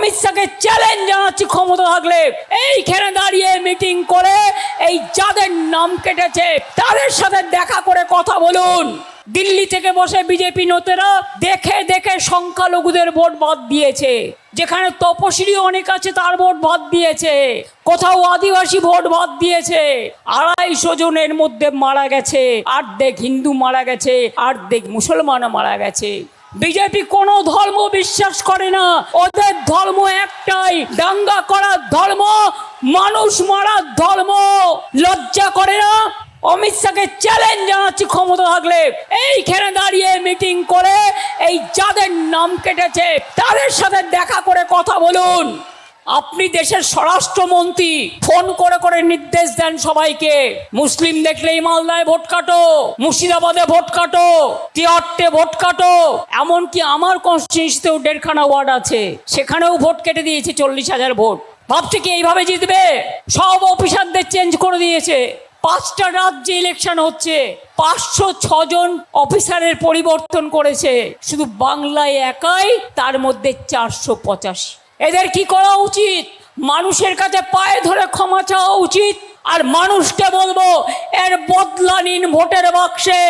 অমিত শাহকে চ্যালেঞ্জ জানাচ্ছি, ক্ষমতা থাকলে এইখানে দাঁড়িয়ে মিটিং করে এই যাদের নাম কেটেছে তাদের সাথে দেখা করে কথা বলুন। দিল্লি থেকে বসে বিজেপি নেতারা দেখে দেখে সংখ্যালঘুদের ভোট বাদ দিয়েছে, যেখানে তপশিলি অনেক আছে তার ভোট বাদ দিয়েছে, কোথাও আদিবাসী ভোট বাদ দিয়েছে। 250 জনের মধ্যে মারা গেছে, অর্ধেক হিন্দু মারা গেছে, অর্ধেক মুসলমানও মারা গেছে। বিজেপি কোনো ধর্ম বিশ্বাস করে না, ওদের ধর্ম একটাই, দাঙ্গা করার ধর্ম, মানুষ মারার ধর্ম। লজ্জা করে না? অমিত শাহকে চ্যালেঞ্জ জানাচ্ছি, ক্ষমতা থাকলে এইখানে দাঁড়িয়ে মিটিং করে এই যাদের নাম কেটেছে তাদের সাথে দেখা করে কথা বলুন। আপনি দেশের স্বরাষ্ট্রমন্ত্রী, ফোন করে করে নির্দেশ দেন সবাইকে, মুসলিম দেখলেই মালদায় ভোট কাটো, মুর্শিদাবাদে ভোট কাটো, তিয়াট্টে ভোট কাটো। এমনকি আমার কনস্টিটিউন্সিতেও 1.5খানা ওয়ার্ড আছে, সেখানেও ভোট কেটে দিয়েছে 40,000 ভোট। ভাবছে কি এইভাবে জিতবে? সব অফিসারদের চেঞ্জ করে দিয়েছে। 5টা রাজ্যে ইলেকশন হচ্ছে, 506 জন অফিসারের পরিবর্তন করেছে, শুধু বাংলায় একাই তার মধ্যে 485। এদের কি করা উচিত? মানুষের কাছে পায়ে ধরে ক্ষমা চাওয়া উচিত। আর মানুষকে বলবো, এর বদলা নিন ভোটের বাক্সে।